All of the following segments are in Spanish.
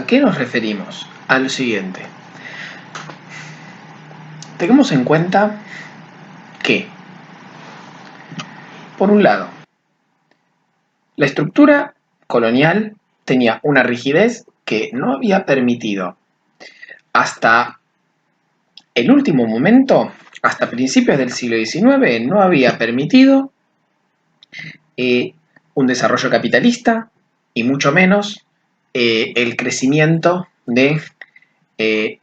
¿A qué nos referimos? A lo siguiente. Tengamos en cuenta que, por un lado, la estructura colonial tenía una rigidez que no había permitido hasta el último momento, hasta principios del siglo XIX, no había permitido un desarrollo capitalista y mucho menos el crecimiento el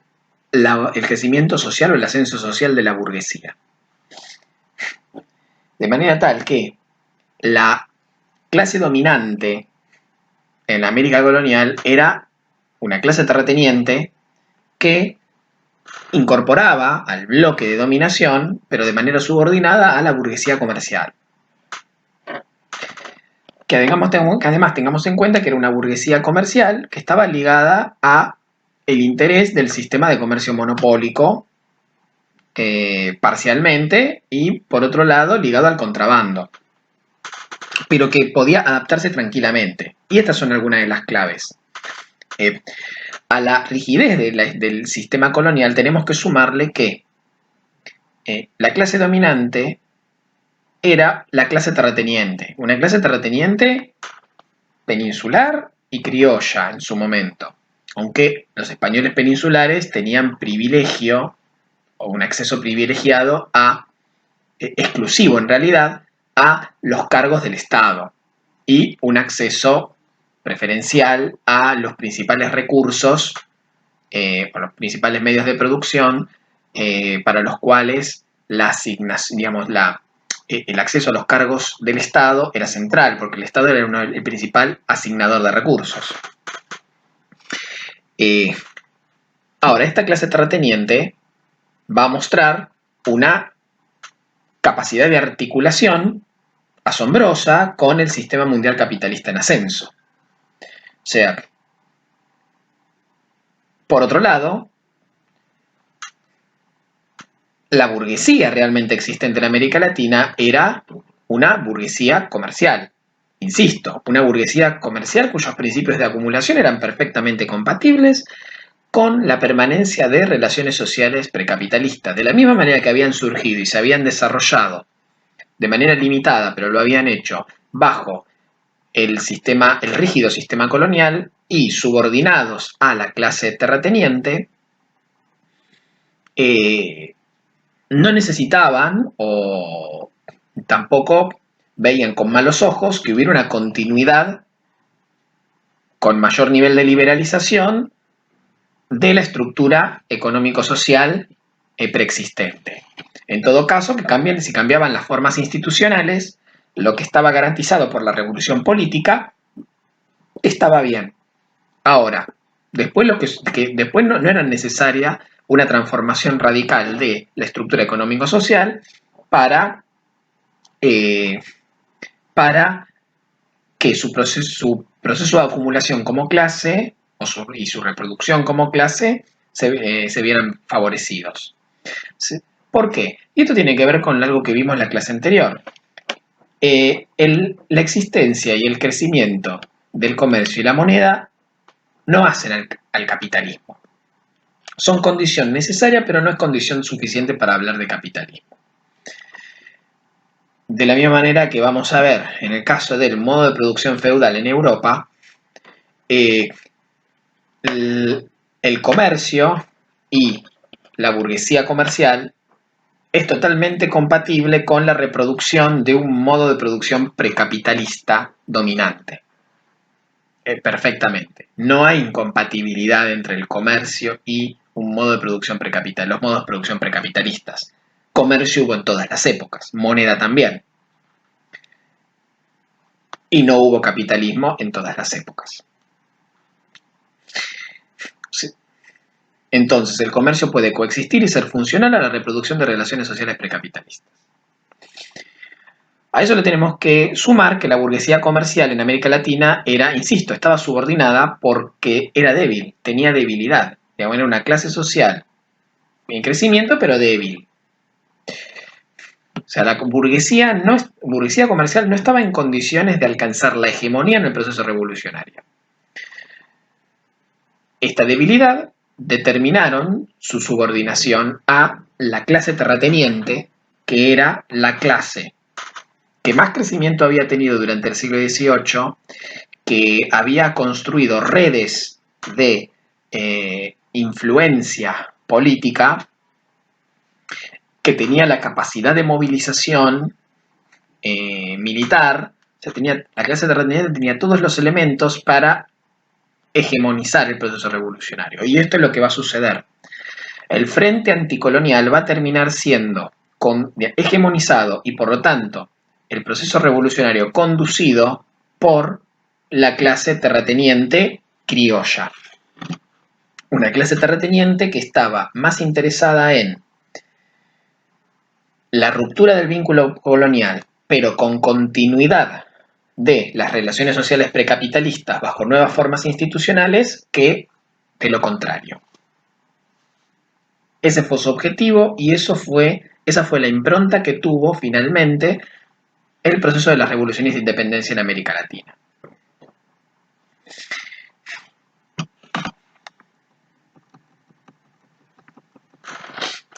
crecimiento social o el ascenso social de la burguesía. De manera tal que la clase dominante en la América colonial era una clase terrateniente que incorporaba al bloque de dominación, pero de manera subordinada a la burguesía comercial. Que además tengamos en cuenta que era una burguesía comercial que estaba ligada a el interés del sistema de comercio monopólico parcialmente y, por otro lado, ligado al contrabando, pero que podía adaptarse tranquilamente. Y estas son algunas de las claves. A la rigidez del sistema colonial tenemos que sumarle que la clase dominante era la clase terrateniente, una clase terrateniente peninsular y criolla en su momento, aunque los españoles peninsulares tenían privilegio o un acceso privilegiado exclusivo en realidad, a los cargos del Estado y un acceso preferencial a los principales recursos o los principales medios de producción para los cuales el acceso a los cargos del Estado era central, porque el Estado era el principal asignador de recursos. Ahora, esta clase terrateniente va a mostrar una capacidad de articulación asombrosa con el sistema mundial capitalista en ascenso. O sea, por otro lado, la burguesía realmente existente en América Latina era una burguesía comercial. Insisto, una burguesía comercial cuyos principios de acumulación eran perfectamente compatibles con la permanencia de relaciones sociales precapitalistas. De la misma manera que habían surgido y se habían desarrollado de manera limitada, pero lo habían hecho bajo el rígido sistema colonial y subordinados a la clase terrateniente, no necesitaban o tampoco veían con malos ojos que hubiera una continuidad con mayor nivel de liberalización de la estructura económico-social preexistente. En todo caso, si cambiaban las formas institucionales, lo que estaba garantizado por la revolución política estaba bien. Ahora, después no era necesaria una transformación radical de la estructura económico-social para que su proceso de acumulación como clase y su reproducción como clase se vieran favorecidos. ¿Por qué? Y esto tiene que ver con algo que vimos en la clase anterior. La existencia y el crecimiento del comercio y la moneda no hacen al capitalismo. Son condición necesaria, pero no es condición suficiente para hablar de capitalismo. De la misma manera que vamos a ver en el caso del modo de producción feudal en Europa, el comercio y la burguesía comercial es totalmente compatible con la reproducción de un modo de producción precapitalista dominante. Perfectamente. No hay incompatibilidad entre el comercio y un modo de producción precapital, los modos de producción precapitalistas. Comercio hubo en todas las épocas, moneda también. Y no hubo capitalismo en todas las épocas. Sí. Entonces, el comercio puede coexistir y ser funcional a la reproducción de relaciones sociales precapitalistas. A eso le tenemos que sumar que la burguesía comercial en América Latina estaba subordinada porque era débil, tenía debilidad. Digamos, era una clase social en crecimiento, pero débil. O sea, la burguesía comercial no estaba en condiciones de alcanzar la hegemonía en el proceso revolucionario. esta debilidad determinaron su subordinación a la clase terrateniente, que era la clase que más crecimiento había tenido durante el siglo XVIII, que había construido redes de influencia política, que tenía la capacidad de movilización militar. O sea, la clase terrateniente tenía todos los elementos para hegemonizar el proceso revolucionario. Y esto es lo que va a suceder. El frente anticolonial va a terminar siendo hegemonizado y, por lo tanto, el proceso revolucionario conducido por la clase terrateniente criolla. Una clase terrateniente que estaba más interesada en la ruptura del vínculo colonial, pero con continuidad de las relaciones sociales precapitalistas bajo nuevas formas institucionales, que de lo contrario. Ese fue su objetivo y esa fue la impronta que tuvo finalmente el proceso de las revoluciones de independencia en América Latina.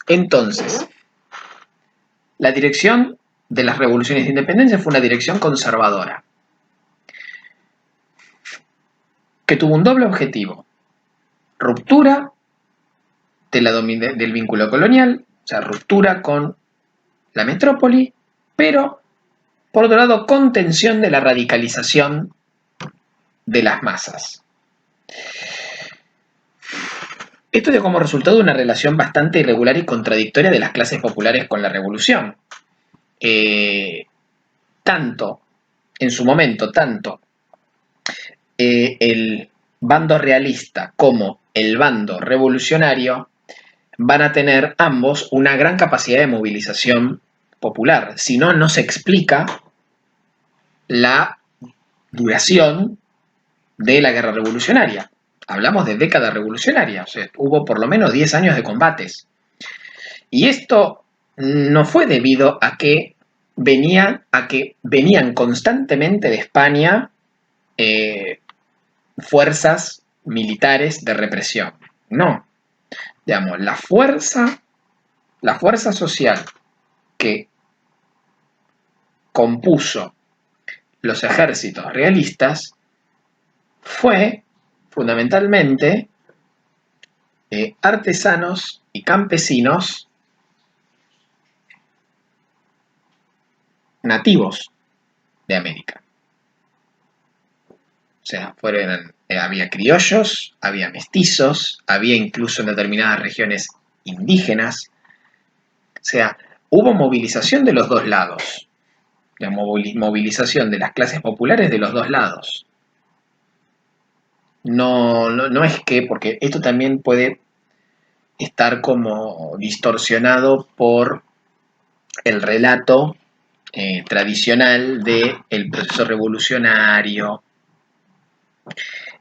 Entonces, la dirección de las revoluciones de independencia fue una dirección conservadora, que tuvo un doble objetivo: ruptura del vínculo colonial, o sea, ruptura con la metrópoli, pero, por otro lado, contención de la radicalización de las masas. Esto dio como resultado una relación bastante irregular y contradictoria de las clases populares con la revolución. En su momento, tanto el bando realista como el bando revolucionario van a tener ambos una gran capacidad de movilización popular. Si no, no se explica la duración de la guerra revolucionaria. Hablamos de década revolucionaria, o sea, hubo por lo menos 10 años de combates. Y esto no fue debido a que venían constantemente de España fuerzas militares de represión. No. Digamos, la fuerza social que compuso los ejércitos realistas fue fundamentalmente artesanos y campesinos nativos de América. O sea, había criollos, había mestizos, había incluso en determinadas regiones indígenas. O sea, hubo movilización de los dos lados. La movilización de las clases populares de los dos lados. No es que, porque esto también puede estar como distorsionado por el relato tradicional del proceso revolucionario,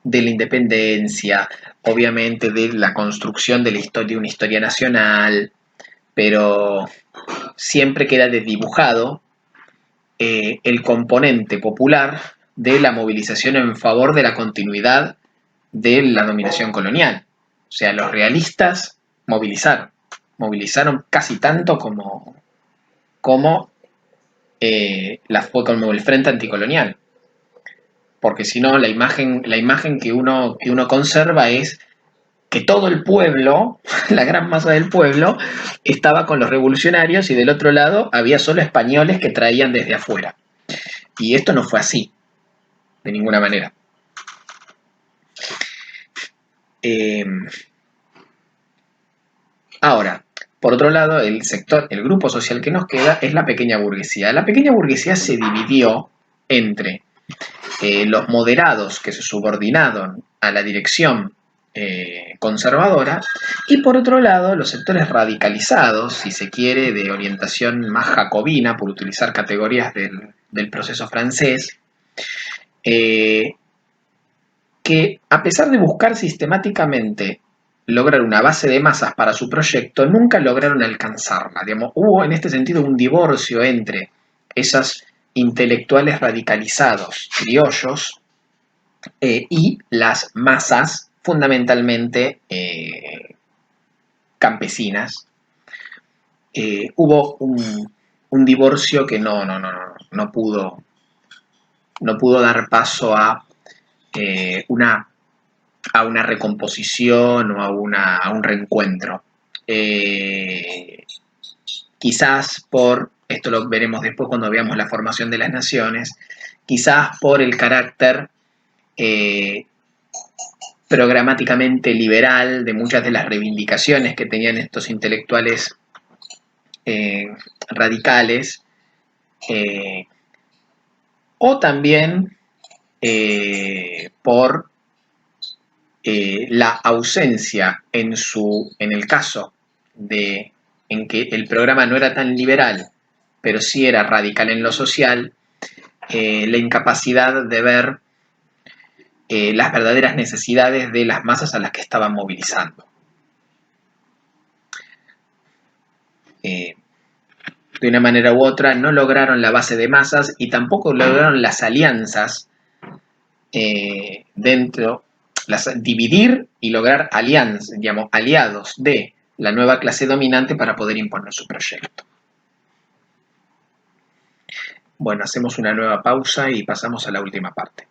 de la independencia, obviamente de la construcción de una historia nacional, pero siempre queda desdibujado el componente popular de la movilización en favor de la continuidad de la dominación colonial. O sea, los realistas movilizaron casi tanto como el Frente Anticolonial. Porque si no, la imagen que uno conserva es que todo el pueblo, la gran masa del pueblo, estaba con los revolucionarios y del otro lado había solo españoles que traían desde afuera. Y esto no fue así, de ninguna manera. Ahora, por otro lado, el grupo social que nos queda es la pequeña burguesía. La pequeña burguesía se dividió entre los moderados que se subordinaron a la dirección conservadora y, por otro lado, los sectores radicalizados, si se quiere, de orientación más jacobina, por utilizar categorías del proceso francés, que a pesar de buscar sistemáticamente lograr una base de masas para su proyecto, nunca lograron alcanzarla. Digamos, hubo en este sentido un divorcio entre esos intelectuales radicalizados criollos y las masas fundamentalmente campesinas. Hubo un divorcio que no pudo dar paso a una recomposición o a un reencuentro. Quizás esto lo veremos después cuando veamos la formación de las naciones, quizás por el carácter programáticamente liberal de muchas de las reivindicaciones que tenían estos intelectuales radicales, o también por la ausencia en el caso en que el programa no era tan liberal, pero sí era radical en lo social, la incapacidad de ver las verdaderas necesidades de las masas a las que estaban movilizando. De una manera u otra no lograron la base de masas y tampoco lograron las alianzas dividir y lograr aliados de la nueva clase dominante para poder imponer su proyecto. Bueno, hacemos una nueva pausa y pasamos a la última parte.